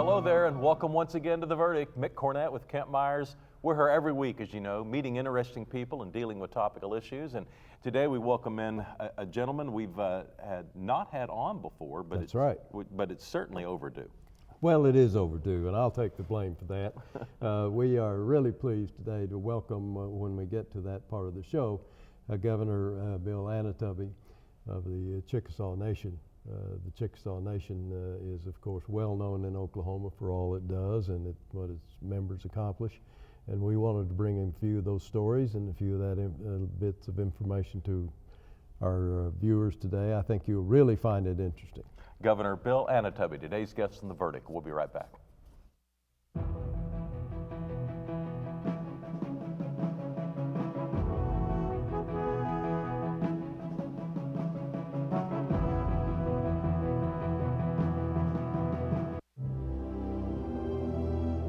Hello there, and welcome once again to The Verdict. Mick Cornett with Kent Myers. We're here every week, as you know, meeting interesting people and dealing with topical issues. And today we welcome in a gentleman we've not had on before, but That's right. But it's certainly overdue. Well, it is overdue, and I'll take the blame for that. We are really pleased today to welcome, when we get to that part of the show, Governor Bill Annoatubby of the Chickasaw Nation. The Chickasaw Nation is, of course, well known in Oklahoma for all it does and what its members accomplish. And we wanted to bring in a few of those stories and a few of that bits of information to our viewers today. I think you'll really find it interesting. Governor Bill Annoatubby, today's guest on The Verdict. We'll be right back.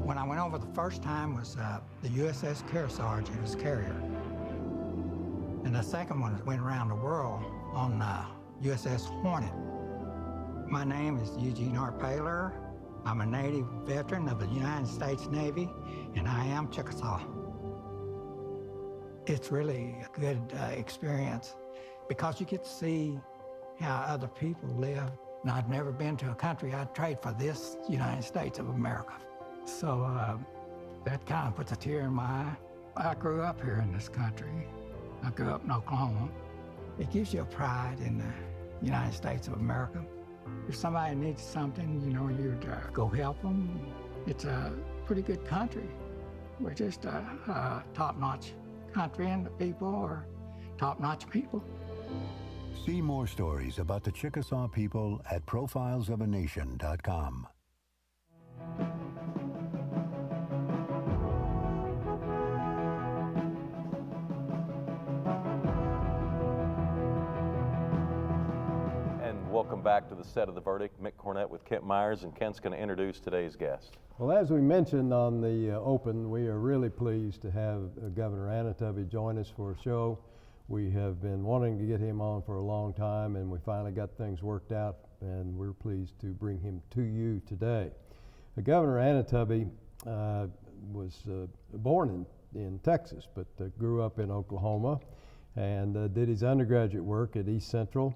When I went over the first time was the USS Chickasaw, it was carrier. And the second one went around the world on USS Hornet. My name is Eugene R. Paler. I'm a Native veteran of the United States Navy, and I am Chickasaw. It's really a good experience because you get to see how other people live. And I've never been to a country I'd trade for this United States of America. So that kind of puts a tear in my eye. I grew up here in this country. I grew up in Oklahoma. It gives you a pride in the United States of America. If somebody needs something, you know, you'd go help them. It's a pretty good country. We're just a top-notch country, and the people are top-notch people. See more stories about the Chickasaw people at profilesofanation.com. Welcome back to the set of The Verdict. Mick Cornett with Kent Myers, and Kent's going to introduce today's guest. Well, as we mentioned on the open, we are really pleased to have Governor Annoatubby join us for a show. We have been wanting to get him on for a long time, and we finally got things worked out, and we're pleased to bring him to you today. Governor Annoatubby was born in Texas, but grew up in Oklahoma and did his undergraduate work at East Central.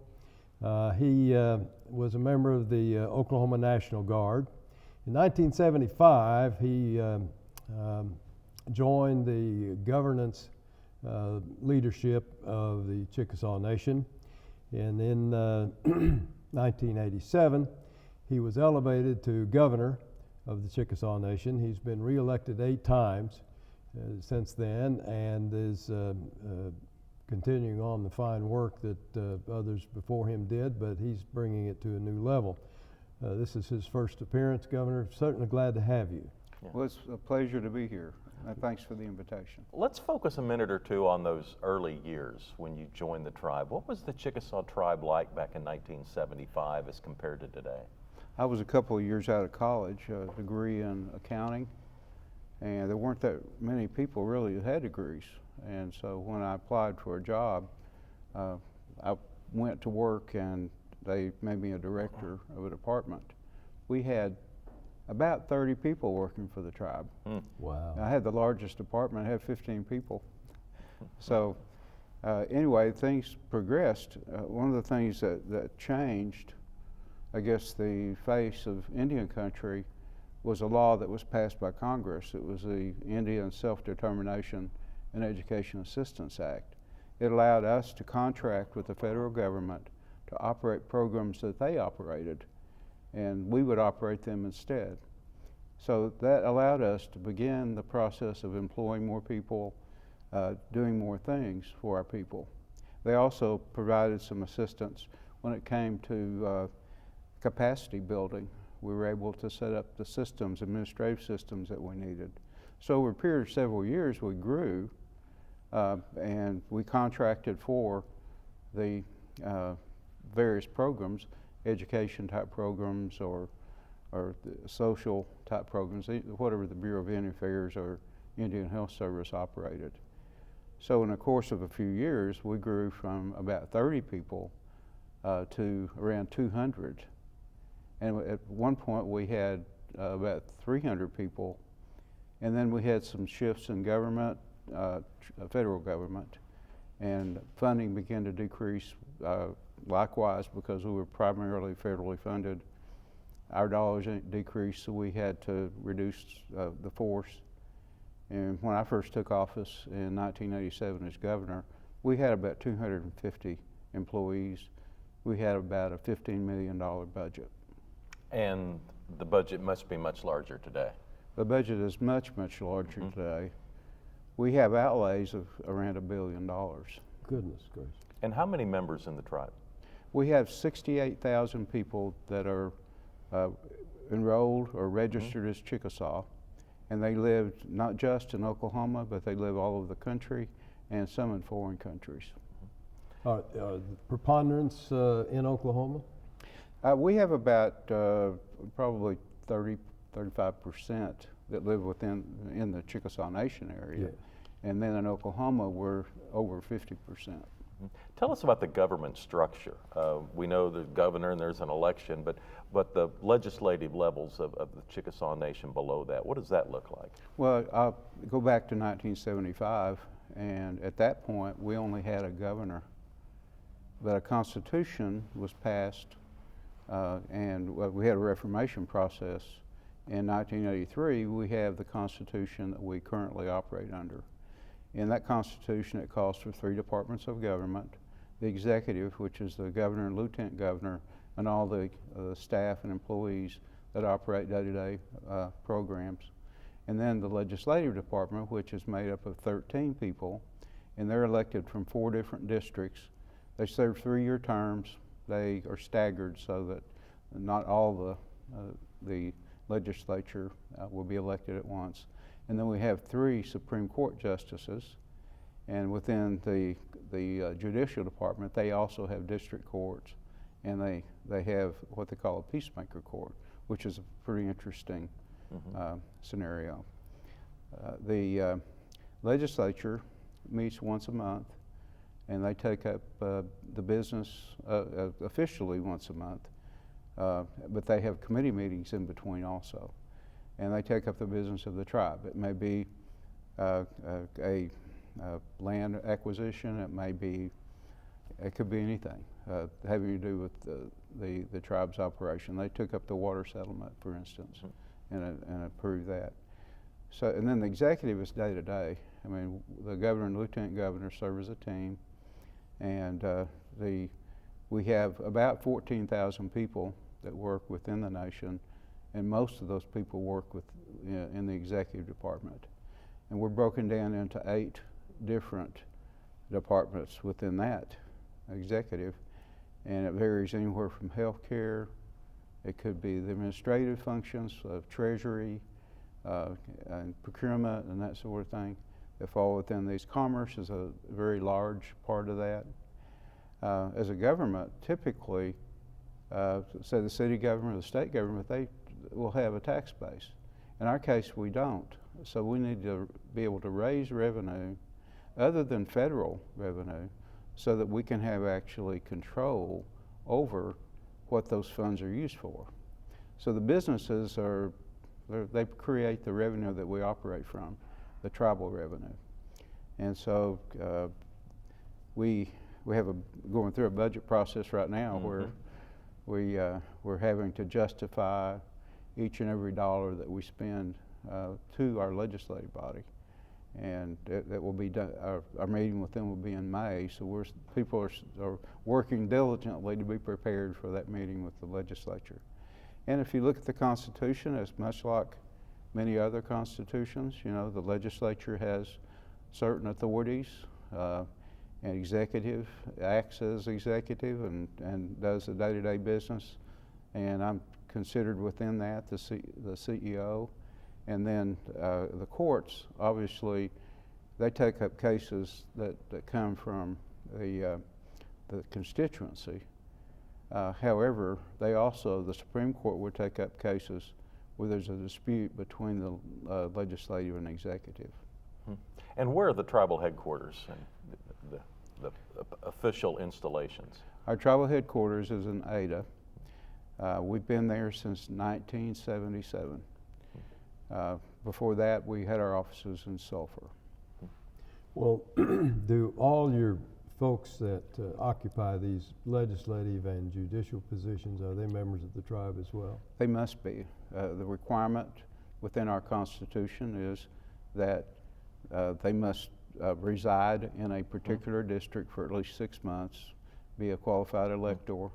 He was a member of the Oklahoma National Guard. In 1975, he joined the governance leadership of the Chickasaw Nation. And in 1987, he was elevated to governor of the Chickasaw Nation. He's been reelected 8 times since then, and is continuing on the fine work that others before him did, but he's bringing it to a new level. This is his first appearance, Governor. Certainly glad to have you. Yeah. Well, it's a pleasure to be here. Thanks for the invitation. Let's focus a minute or two on those early years when you joined the tribe. What was the Chickasaw tribe like back in 1975 as compared to today? I was a couple of years out of college, a degree in accounting, and there weren't that many people really who had degrees. And so when I applied for a job, I went to work and they made me a director of a department. We had about 30 people working for the tribe. Wow. I had the largest department, I had 15 people. So anyway, things progressed. One of the things that changed, I guess, the face of Indian country was a law that was passed by Congress. It was the Indian Self-Determination and Education Assistance Act. It allowed us to contract with the federal government to operate programs that they operated, and we would operate them instead. So that allowed us to begin the process of employing more people, doing more things for our people. They also provided some assistance when it came to capacity building. We were able to set up the systems, administrative systems that we needed. So over a period of several years, we grew, and we contracted for the various programs, education type programs or the social type programs, whatever the Bureau of Indian Affairs or Indian Health Service operated. So in the course of a few years, we grew from about 30 people to around 200. And at one point we had about 300 people. And then we had some shifts in government, federal government, and funding began to decrease likewise because we were primarily federally funded. Our dollars decreased, so we had to reduce the force. And when I first took office in 1987 as governor, we had about 250 employees. We had about a $15 million budget. And the budget must be much larger today. The budget is much, much larger today. We have outlays of around $1 billion. Goodness gracious. And how many members in the tribe? We have 68,000 people that are enrolled or registered as Chickasaw, and they live not just in Oklahoma, but they live all over the country and some in foreign countries. The preponderance in Oklahoma? We have about probably 35% that live in the Chickasaw Nation area. Yeah. And then in Oklahoma, we're over 50%. Tell us about the government structure. We know the governor and there's an election, but the legislative levels of the Chickasaw Nation below that, what does that look like? Well, I'll go back to 1975, and at that point, we only had a governor. But a constitution was passed, and we had a reformation process. In 1983, we have the constitution that we currently operate under. In that constitution, it calls for 3 departments of government: the executive, which is the governor and lieutenant governor, and all the staff and employees that operate day-to-day programs. And then the legislative department, which is made up of 13 people, and they're elected from 4 different districts. They serve 3-year terms. They are staggered so that not all the legislature will be elected at once. And then we have 3 Supreme Court justices, and within the judicial department, they also have district courts, and they have what they call a peacemaker court, which is a pretty interesting scenario. The legislature meets once a month, and they take up the business officially once a month, but they have committee meetings in between also. And they take up the business of the tribe. It may be a land acquisition, it could be anything having to do with the tribe's operation. They took up the water settlement, for instance, and approved that. So, and then the executive is day to day. I mean, the governor and lieutenant governor serve as a team, and we have about 14,000 people that work within the nation, and most of those people work in the executive department. And we're broken down into 8 different departments within that executive, and it varies anywhere from healthcare. It could be the administrative functions of treasury and procurement and that sort of thing that fall within these. Commerce is a very large part of that. As a government, typically, say the city government or the state government, they will have a tax base. In our case, we don't. So we need to be able to raise revenue other than federal revenue so that we can have actually control over what those funds are used for. So the businesses they create the revenue that we operate from, the tribal revenue. And so we have going through a budget process right now where we're having to justify each and every dollar that we spend to our legislative body, and that will be done. Our meeting with them will be in May, so people are working diligently to be prepared for that meeting with the legislature. And if you look at the Constitution, it's much like many other constitutions. You know, the legislature has certain authorities, and executive acts as executive and does the day-to-day business, and I'm considered within that, the CEO. And then the courts, obviously, they take up cases that come from the constituency. However, the Supreme Court would take up cases where there's a dispute between the legislative and executive. And where are the tribal headquarters and the official installations? Our tribal headquarters is in Ada. We've been there since 1977. Before that, we had our offices in Sulphur. Well, do all your folks that occupy these legislative and judicial positions, are they members of the tribe as well? They must be. The requirement within our Constitution is that they must reside in a particular district for at least 6 months, be a qualified elector,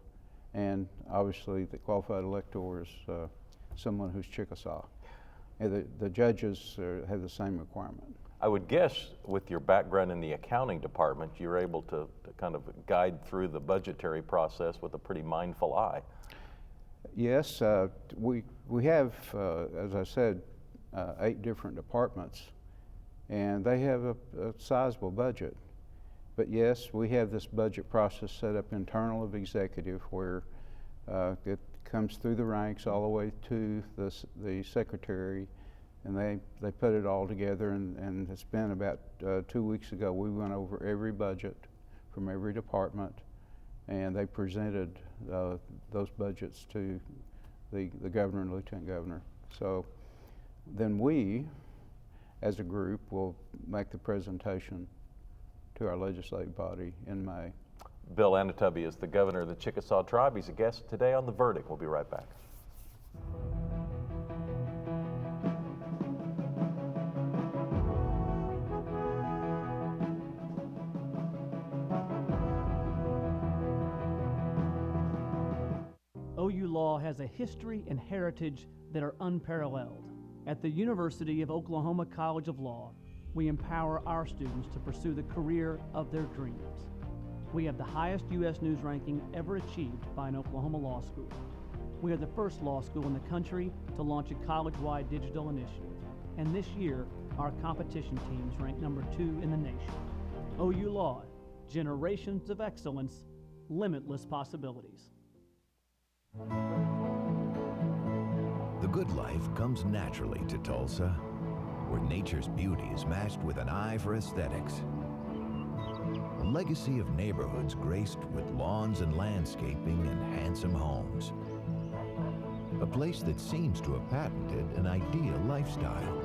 and obviously the qualified elector is someone who's Chickasaw. And the judges have the same requirement. I would guess with your background in the accounting department, you're able to kind of guide through the budgetary process with a pretty mindful eye. Yes, we have, as I said, 8 different departments, and they have a sizable budget. But yes, we have this budget process set up internal of executive where it comes through the ranks all the way to the secretary, and they put it all together, and it's been about 2 weeks ago we went over every budget from every department, and they presented those budgets to the governor and lieutenant governor. So then we, as a group, will make the presentation to our legislative body in May. Bill Annoatubby is the governor of the Chickasaw tribe. He's a guest today on The Verdict. We'll be right back. OU Law has a history and heritage that are unparalleled. At the University of Oklahoma College of Law, we empower our students to pursue the career of their dreams. We have the highest U.S. News ranking ever achieved by an Oklahoma law school. We are the first law school in the country to launch a college-wide digital initiative. And this year, our competition teams rank number 2 in the nation. OU Law, generations of excellence, limitless possibilities. The good life comes naturally to Tulsa, where nature's beauty is matched with an eye for aesthetics. A legacy of neighborhoods graced with lawns and landscaping and handsome homes. A place that seems to have patented an ideal lifestyle.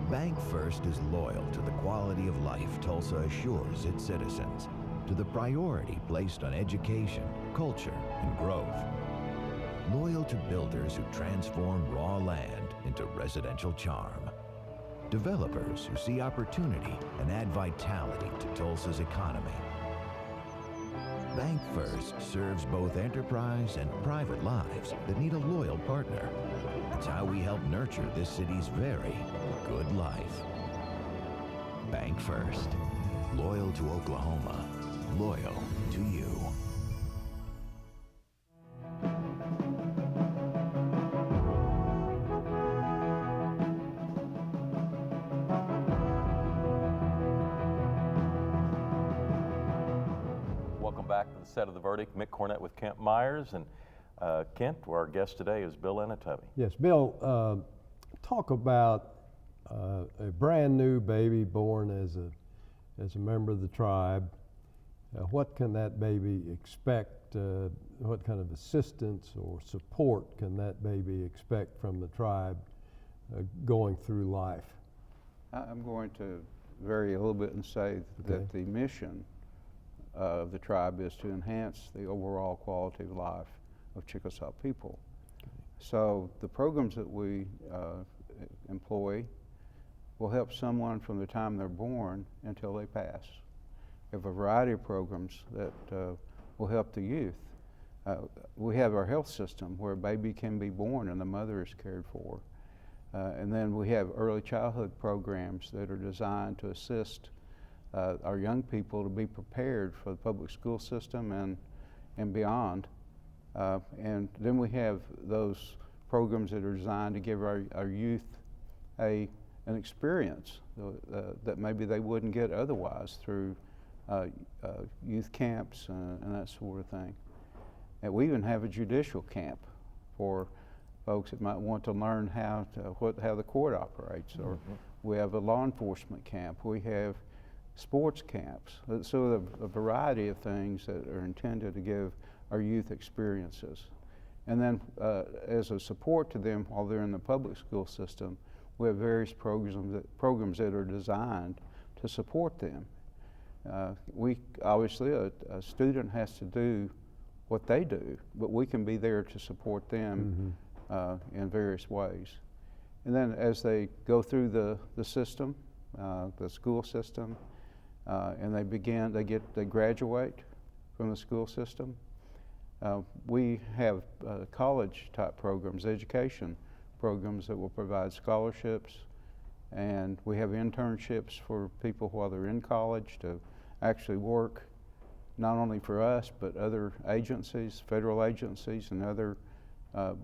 Bank First is loyal to the quality of life Tulsa assures its citizens, to the priority placed on education, culture, and growth. Loyal to builders who transform raw land into residential charm. Developers who see opportunity and add vitality to Tulsa's economy. Bank First serves both enterprise and private lives that need a loyal partner. It's how we help nurture this city's very good life. Bank First. Loyal to Oklahoma. Loyal to you. Welcome back to the set of The Verdict. Mick Cornett with Kent Myers, and Kent, our guest today is Bill Annoatubby. Yes, Bill, talk about a brand new baby born as a member of the tribe. What can that baby expect? What kind of assistance or support can that baby expect from the tribe going through life? I'm going to vary a little bit and say that the mission of the tribe is to enhance the overall quality of life of Chickasaw people. So the programs that we employ will help someone from the time they're born until they pass. We have a variety of programs that will help the youth. We have our health system where a baby can be born and the mother is cared for. And then we have early childhood programs that are designed to assist our young people to be prepared for the public school system and beyond. And then we have those programs that are designed to give our youth an experience that maybe they wouldn't get otherwise through youth camps and that sort of thing. And we even have a judicial camp for folks that might want to learn how the court operates. Or we have a law enforcement camp. We have sports camps. So a variety of things that are intended to give our youth experiences. And then as a support to them while they're in the public school system, we have various programs that are designed to support them. Obviously, a student has to do what they do, but we can be there to support them in various ways. And then as they go through the system, the school system, and they graduate from the school system, we have college-type programs, education programs that will provide scholarships, and we have internships for people while they're in college to actually work not only for us, but other agencies, federal agencies, and other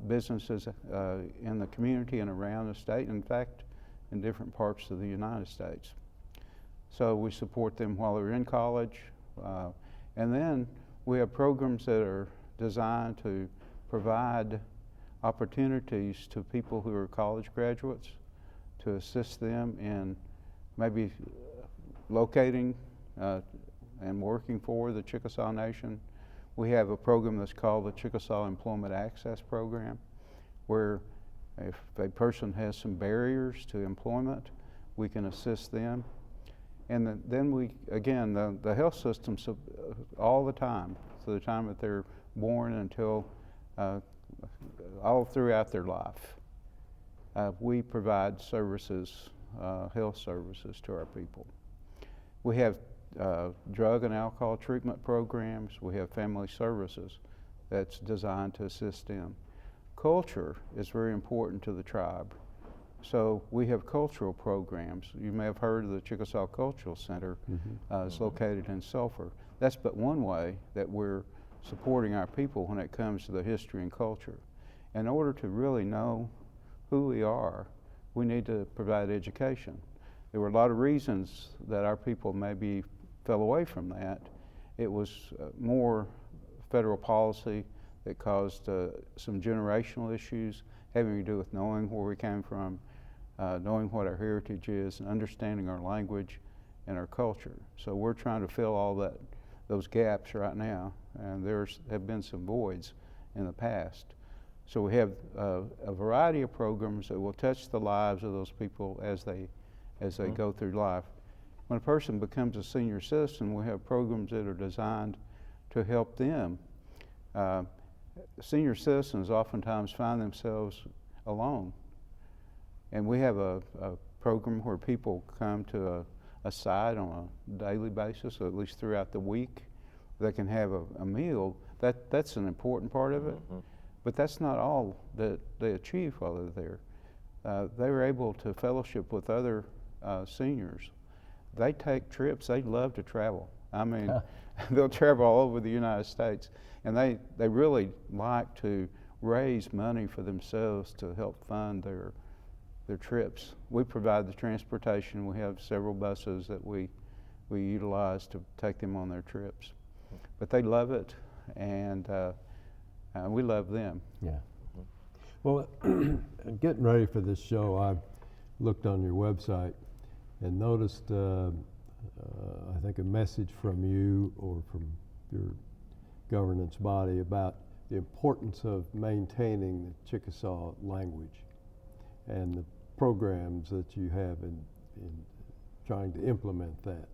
businesses in the community and around the state, in fact, in different parts of the United States. So we support them while they're in college, and then we have programs that are designed to provide opportunities to people who are college graduates to assist them in maybe locating and working for the Chickasaw Nation. We have a program that's called the Chickasaw Employment Access Program, where if a person has some barriers to employment, we can assist them. And then we, again, the health system all the time, so the time that they're born until all throughout their life, we provide services, health services to our people. We have drug and alcohol treatment programs. We have family services that's designed to assist them. Culture is very important to the tribe. So we have cultural programs. You may have heard of the Chickasaw Cultural Center. It's located in Sulphur. That's but one way that we're supporting our people when it comes to the history and culture. In order to really know who we are, we need to provide education. There were a lot of reasons that our people maybe fell away from that. It was more federal policy that caused some generational issues having to do with knowing where we came from, knowing what our heritage is, and understanding our language and our culture. So we're trying to fill all those gaps right now, and there have been some voids in the past. So we have a variety of programs that will touch the lives of those people as they go through life. When a person becomes a senior citizen, we have programs that are designed to help them. Senior citizens oftentimes find themselves alone. And we have a program where people come to a site on a daily basis, or at least throughout the week. They can have a meal. That's an important part of it. But that's not all that they achieve while they're there. They're able to fellowship with other seniors. They take trips. They love to travel. I mean, they'll travel all over the United States, and they really like to raise money for themselves to help fund their trips. We provide the transportation. We have several buses that we utilize to take them on their trips. But they love it, and we love them. Yeah. Well, getting ready for this show, I looked on your website and noticed, I think, a message from you or from your governance body about the importance of maintaining the Chickasaw language and the programs that you have in trying to implement that.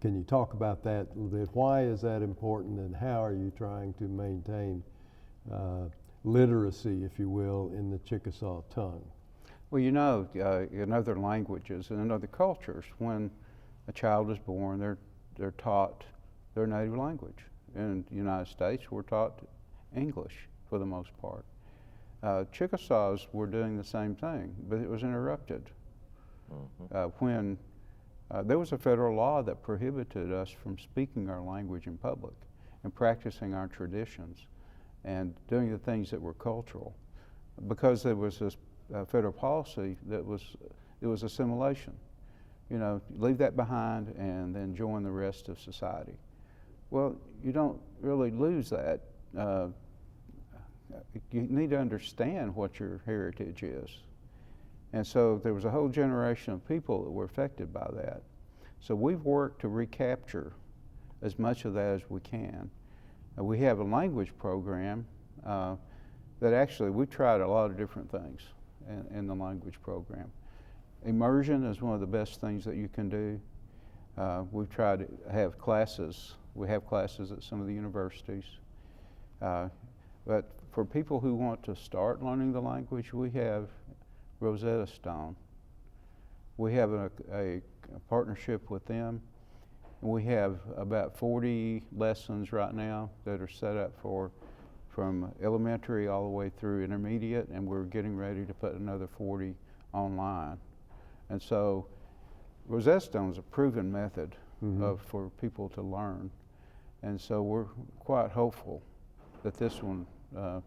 Can you talk about that a little bit? Why is that important, and how are you trying to maintain literacy, if you will, in the Chickasaw tongue? Well, you know, in other languages and in other cultures, when a child is born, they're taught their native language. In the United States, we're taught English for the most part. Chickasaws were doing the same thing, but it was interrupted. When there was a federal law that prohibited us from speaking our language in public and practicing our traditions and doing the things that were cultural, because there was this federal policy that it was assimilation. You know, leave that behind and then join the rest of society. Well, you don't really lose that. You need to understand what your heritage is. And so there was a whole generation of people that were affected by that. So we've worked to recapture as much of that as we can. We have a language program that actually, we tried a lot of different things in the language program. Immersion is one of the best things that you can do. We've tried to have classes. We have classes at some of the universities. But for people who want to start learning the language, we have Rosetta Stone. We have a partnership with them. We have about 40 lessons right now that are set up from elementary all the way through intermediate, and we're getting ready to put another 40 online. And so Rosetta Stone is a proven method for people to learn. And so we're quite hopeful that this one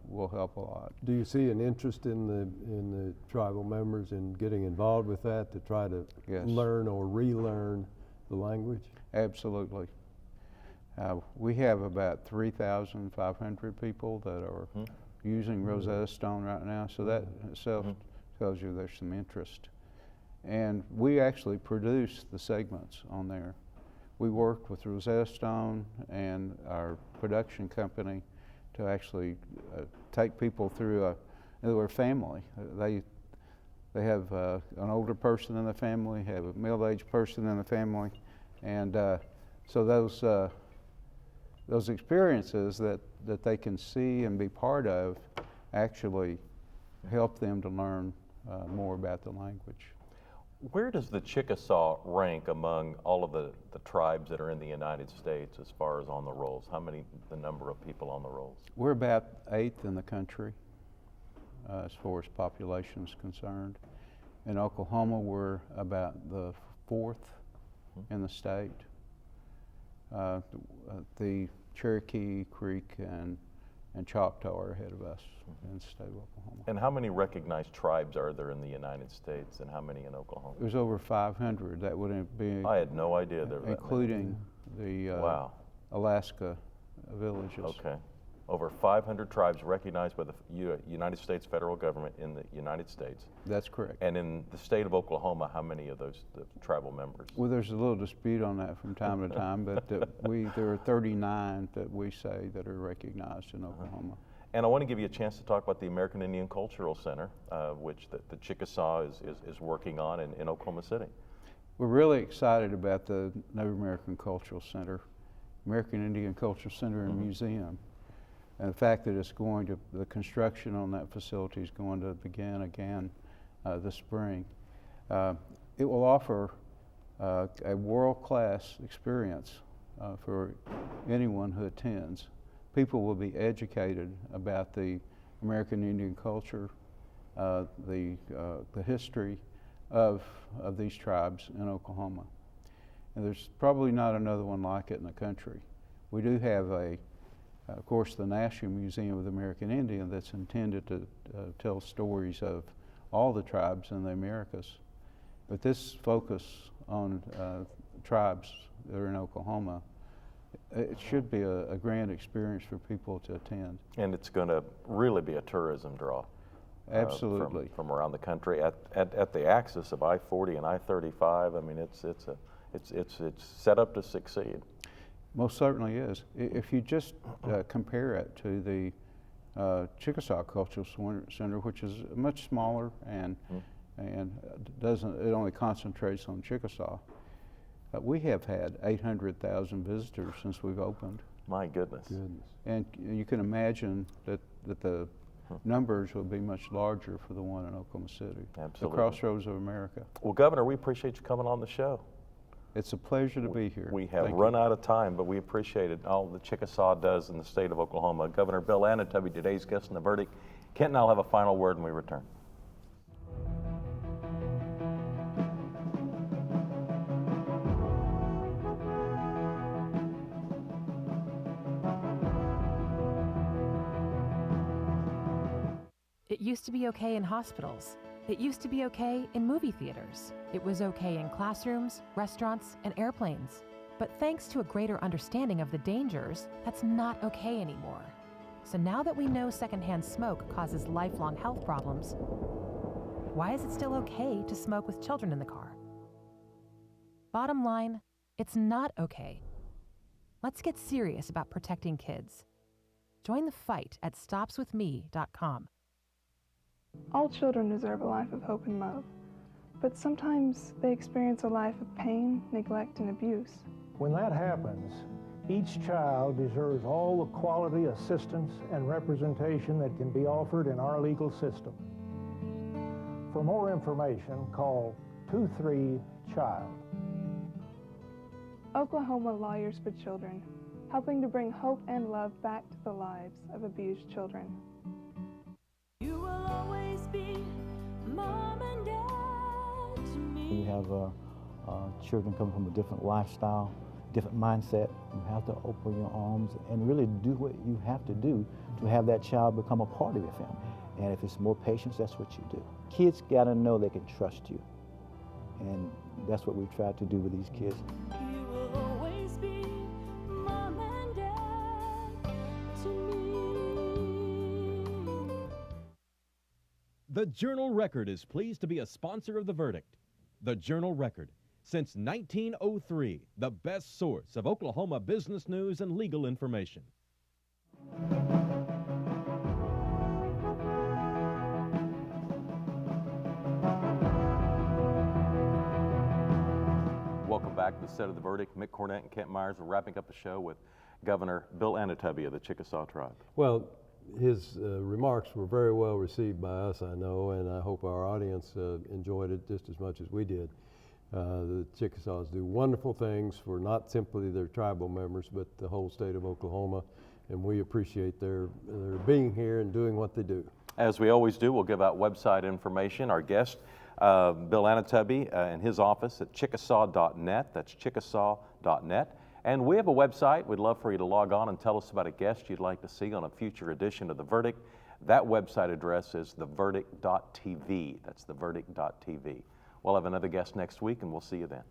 will help a lot. Do you see an interest in the tribal members in getting involved with that to try to learn or relearn the language? Absolutely. We have about 3,500 people that are using Rosetta Stone right now, so that itself tells you there's some interest. And we actually produce the segments on there. We work with Rosetta Stone and our production company to actually take people through their family. They have an older person in the family, have a middle-aged person in the family, and so those experiences that they can see and be part of actually help them to learn more about the language. Where does the Chickasaw rank among all of the tribes that are in the United States as far as on the rolls? How many, the number of people on the rolls? We're about 8th in the country as far as population is concerned. In Oklahoma, we're about the 4th in the state. The Cherokee, Creek, and Choctaw are ahead of us in the state of Oklahoma. And how many recognized tribes are there in the United States, and how many in Oklahoma? There's over 500. That would be. I had no idea there were including the Alaska villages. Okay. Over 500 tribes recognized by the United States federal government in the United States. That's correct. And in the state of Oklahoma, how many of those tribal members? Well, there's a little dispute on that from time to time, but there are 39 that we say that are recognized in Oklahoma. And I want to give you a chance to talk about the American Indian Cultural Center, which the Chickasaw is working on in Oklahoma City. We're really excited about the Native American Cultural Center, American Indian Cultural Center and Museum. And the fact that the construction on that facility is going to begin again this spring. It will offer a world-class experience for anyone who attends. People will be educated about the American Indian culture, the history of these tribes in Oklahoma. And there's probably not another one like it in the country. We do have of course, the National Museum of the American Indian that's intended to tell stories of all the tribes in the Americas. But this focus on tribes that are in Oklahoma, it should be a grand experience for people to attend. And it's going to really be a tourism draw. Absolutely. From around the country at the axis of I-40 and I-35. I mean, it's set up to succeed. Most certainly is. If you just compare it to the Chickasaw Cultural Center, which is much smaller and it only concentrates on Chickasaw, we have had 800,000 visitors since we've opened. My goodness. And you can imagine that the numbers will be much larger for the one in Oklahoma City. Absolutely. The crossroads of America. Well, Governor, we appreciate you coming on the show. It's a pleasure to be here. We have run out of time, but we appreciate it, all the Chickasaw does in the state of Oklahoma. Governor Bill Annoatubby, today's guest in the verdict. Kent and I'll have a final word when we return. It used to be okay in hospitals. It used to be okay in movie theaters. It was okay in classrooms, restaurants, and airplanes. But thanks to a greater understanding of the dangers, that's not okay anymore. So now that we know secondhand smoke causes lifelong health problems, why is it still okay to smoke with children in the car? Bottom line, it's not okay. Let's get serious about protecting kids. Join the fight at stopswithme.com. All children deserve a life of hope and love, but sometimes they experience a life of pain, neglect, and abuse. When that happens, each child deserves all the quality assistance and representation that can be offered in our legal system. For more information, call 23-CHILD. Oklahoma Lawyers for Children, helping to bring hope and love back to the lives of abused children. You will always be mom and dad to me. You have children come from a different lifestyle, different mindset. You have to open your arms and really do what you have to do to have that child become a part of your family. And if it's more patience, that's what you do. Kids got to know they can trust you. And that's what we try to do with these kids. You will always be mom and dad to me. The Journal Record is pleased to be a sponsor of The Verdict. The Journal Record, since 1903, the best source of Oklahoma business news and legal information. Welcome back to the set of The Verdict. Mick Cornett and Kent Myers are wrapping up the show with Governor Bill Annoatubby of the Chickasaw Tribe. Well, his remarks were very well received by us, I know, and I hope our audience enjoyed it just as much as we did. The Chickasaws do wonderful things for not simply their tribal members, but the whole state of Oklahoma, and we appreciate their being here and doing what they do. As we always do, we'll give out website information. Our guest, Bill Annoatubby, and his office at chickasaw.net. That's chickasaw.net. And we have a website. We'd love for you to log on and tell us about a guest you'd like to see on a future edition of The Verdict. That website address is theverdict.tv. That's theverdict.tv. We'll have another guest next week, and we'll see you then.